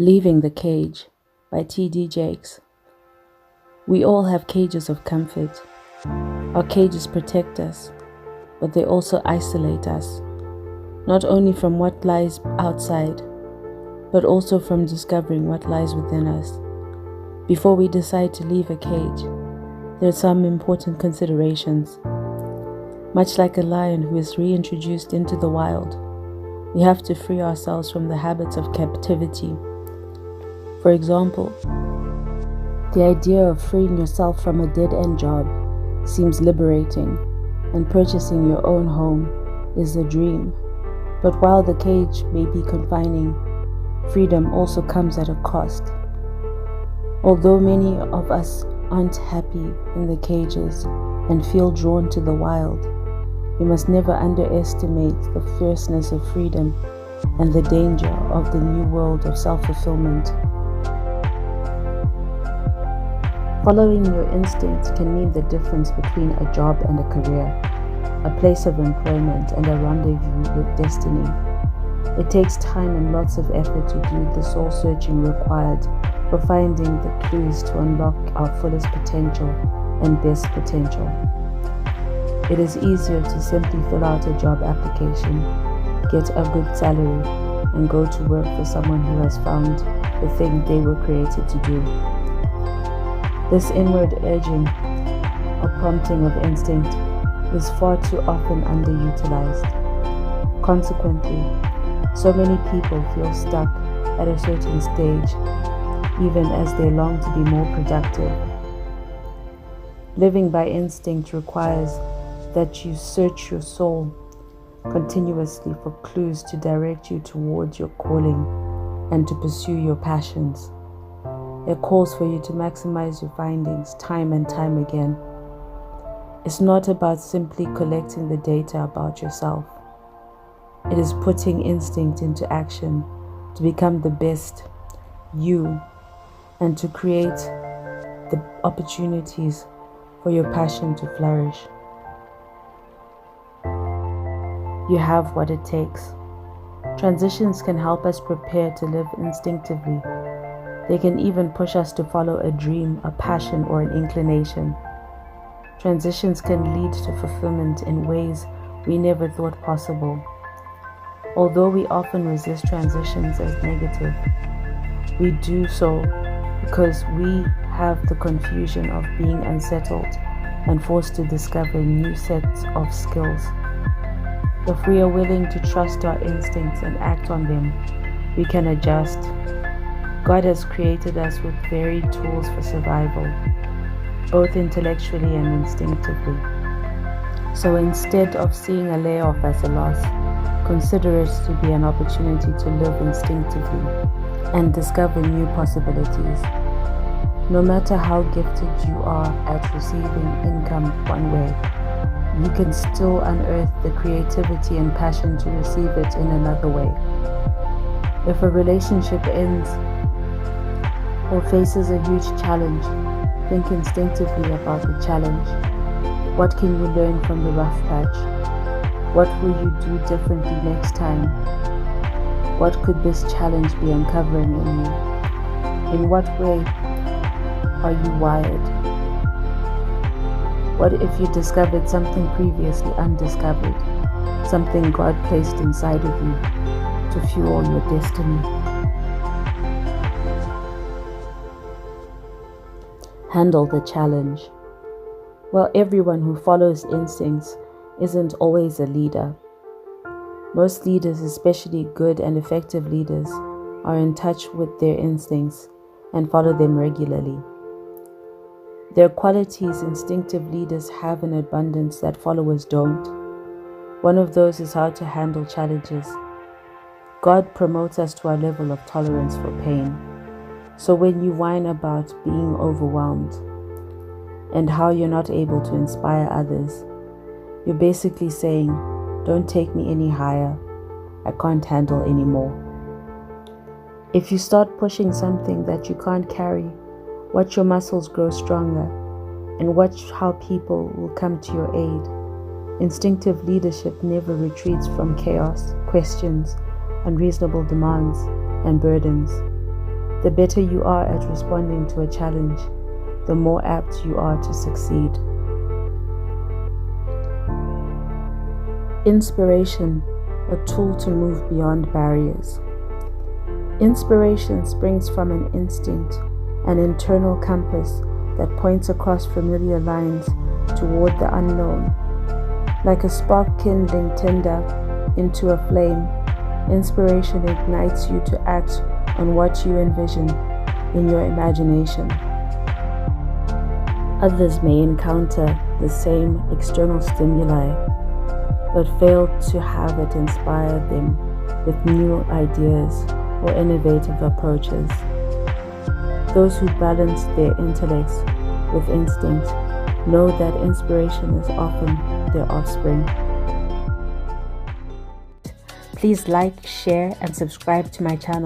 Leaving the Cage by T.D. Jakes. We all have cages of comfort. Our cages protect us, but they also isolate us, not only from what lies outside, but also from discovering what lies within us. Before we decide to leave a cage, there are some important considerations. Much like a lion who is reintroduced into the wild, we have to free ourselves from the habits of captivity. For example, the idea of freeing yourself from a dead-end job seems liberating, and purchasing your own home is a dream. But while the cage may be confining, freedom also comes at a cost. Although many of us aren't happy in the cages and feel drawn to the wild, we must never underestimate the fierceness of freedom and the danger of the new world of self-fulfillment. Following your instincts can mean the difference between a job and a career, a place of employment and a rendezvous with destiny. It takes time and lots of effort to do the soul-searching required for finding the clues to unlock our fullest potential and best potential. It is easier to simply fill out a job application, get a good salary, and go to work for someone who has found the thing they were created to do. This inward urging or prompting of instinct is far too often underutilized. Consequently, so many people feel stuck at a certain stage, even as they long to be more productive. Living by instinct requires that you search your soul continuously for clues to direct you towards your calling and to pursue your passions. It calls for you to maximize your findings time and time again. It's not about simply collecting the data about yourself. It is putting instinct into action to become the best you and to create the opportunities for your passion to flourish. You have what it takes. Transitions can help us prepare to live instinctively. They can even push us to follow a dream, a passion, or an inclination. Transitions can lead to fulfillment in ways we never thought possible. Although we often resist transitions as negative, we do so because we have the confusion of being unsettled and forced to discover new sets of skills. If we are willing to trust our instincts and act on them, we can adjust. God has created us with varied tools for survival, both intellectually and instinctively. So instead of seeing a layoff as a loss, consider it to be an opportunity to live instinctively and discover new possibilities. No matter how gifted you are at receiving income one way, you can still unearth the creativity and passion to receive it in another way. If a relationship ends or faces a huge challenge, think instinctively about the challenge. What can you learn from the rough patch? What will you do differently next time? What could this challenge be uncovering in you? In what way are you wired? What if you discovered something previously undiscovered, something God placed inside of you to fuel your destiny? Handle the challenge. Well, everyone who follows instincts isn't always a leader. Most leaders, especially good and effective leaders, are in touch with their instincts and follow them regularly. There are qualities instinctive leaders have in abundance that followers don't. One of those is how to handle challenges. God promotes us to a level of tolerance for pain. So when you whine about being overwhelmed and how you're not able to inspire others, you're basically saying, don't take me any higher. I can't handle anymore. If you start pushing something that you can't carry, watch your muscles grow stronger and watch how people will come to your aid. Instinctive leadership never retreats from chaos, questions, unreasonable demands, and burdens. The better you are at responding to a challenge, the more apt you are to succeed. Inspiration, a tool to move beyond barriers. Inspiration springs from an instinct, an internal compass that points across familiar lines toward the unknown. Like a spark kindling tinder into a flame, inspiration ignites you to act on what you envision in your imagination. Others may encounter the same external stimuli, but fail to have it inspire them with new ideas or innovative approaches. Those who balance their intellects with instinct know that inspiration is often their offspring. Please like, share, and subscribe to my channel.